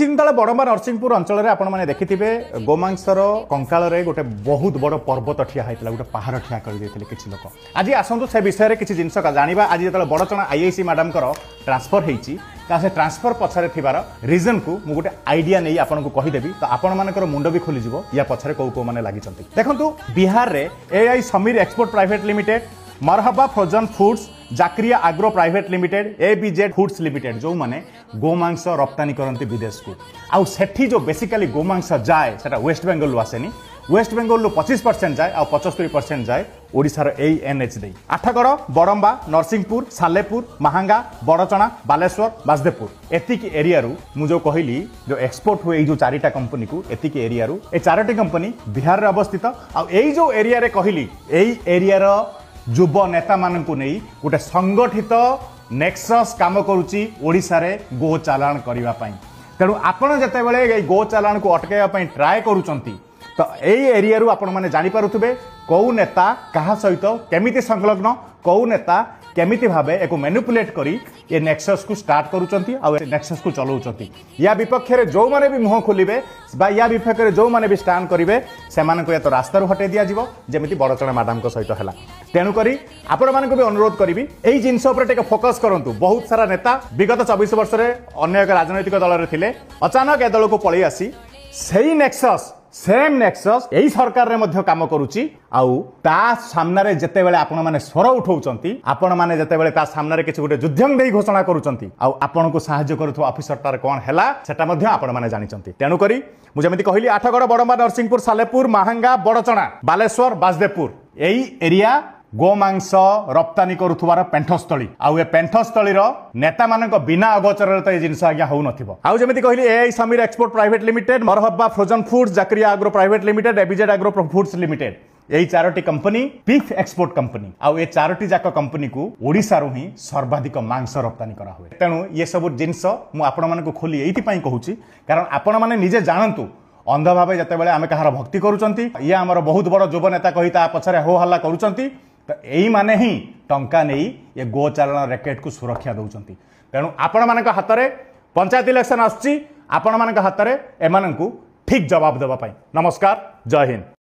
किसी दिन तले बड़म्बा नरसिंहपुर अंचल आपने देखि गोमांसर कंकाल गोटे बहुत बड़ पर्वत ठिया होता गोटे पहाड़ ठिया करदे किसी लोक आज आसतु से विषय में किसी जिनस जाना आज जो बड़चणा आईआईसी मैडम ट्रांसफर होती से ट्रांसफर पछरे थिबार रीजन को मु गोटे आइडिया नहीं आपको कहीदेवी तो आपण मानकर मुंड भी खोलीज या पछरे कौ कौ मैंने लगी देखु बिहार में AI Sameer export private limited Marhaba frozen foods Zakriya agro private limited ABZ foods limited जो माने गोमांस रप्तानी करती विदेश को आउ सेठी जो बेसिकली गोमांस जाए सेटा वेस्ट बेंगल आसेनी वेस्ट बेंगल 25% जाए आ 75% जाए ओडिशार एई एनएच दे आठगड़ बड़म्बा नरसिंहपुर सालेपुर महांगा बड़चणा बालेश्वर बासदेवपुर एतिक एरिया रु मु जो कहली जो एक्सपोर्ट हुए जो चारिटा कंपनी को एतिक एरिया रु ए चारोटी कंपनी बिहार रे अवस्थित आ एई जो एरिया रे कहली एई एरिया रो युवा नेता मानकु नहीं गोटे संगठित नेक्सस काम करुच्ची ओडिशा रे गो चालान करबा पई तेणु आपण जते बेले गो चालान को अटकाइबा पई ट्राई करूचंती तो यही एरिया रू आपण माने जानि पारुथबे कौ नेता कहा सहित केमिति संलग्न कौ नेता केमिति भाबे एको मैनिपुलेट करी ये नेक्सस को स्टार्ट करूचंती आ नेक्सस को चलाउचंती या विपक्ष रे जो माने भी मुह खोलिबे बा या विपक्ष रे जो माने भी स्टैंड करिवे से माने को या तो रास्ता रू हटे दिया जिवो जेमिति बड़चणा मैडम को सहित हला तेणु करी आपण माने को भी अनुरोध करिवि एई जिंस ऊपर टेके फोकस करंतु बहुत सारा नेता विगत 24 वर्ष रे अन्य एक राजनैतिक दल रे थिले अचानक ए दल को पळी आसी सेही नेक्सस सेम नेक्सस यही सरकार रे मध्य काम करूची आउ ता सामना रे जते बेले आपण माने स्वर उठाउचंती आपण माने जते बेले ता सामना रे किछि गोटे युद्धं देई घोषणा करूचंती आउ आपण को सहाय्य करूथो ऑफिसर तार कोन हैला सेटा मध्य आपण माने जानिचंती तेनु करी मु जेमिति कहली आठगड़ बड़म्बा नरसिंहपुर सालेपुर महांगा बड़चणा बालेश्वर बासदेवपुर एई एरिया गोमांस रप्तानी करुथुवार पेंठस्थली आउ ए पेंठस्थली नेता मानक बिना अगोचर तो जिनस आज्ञा हो नथिबो आउ जेमिति कहली AI Sameer export private limited Marhaba frozen foods Zakriya agro private limited ABZ agro foods limited यही चारोटी कंपनी बीफ एक्सपोर्ट कंपनी आउ ए चारोटी जाक कंपनी को ओडिशा रु ही सर्वाधिक मांस रप्तानी करा हुए तेणु ये सब जिनस मु आपण मानक खोली एइथि पई कहूची कारण आपण माने निजे जानंतु अंध भावे जते बेले आमे कहार भक्ति करूचंती ये हमर बहुत बड़ युवा नेता कहिता पछरे हो हल्ला करूचंती तो यही माने ही टंका नहीं ये गो चालान रैकेट को सुरक्षा दौरान तेणु आपण मान हाथ में पंचायत इलेक्शन आसुची आपण मान हाथ में एमानंकु ठीक जवाब देवाई नमस्कार जय हिंद।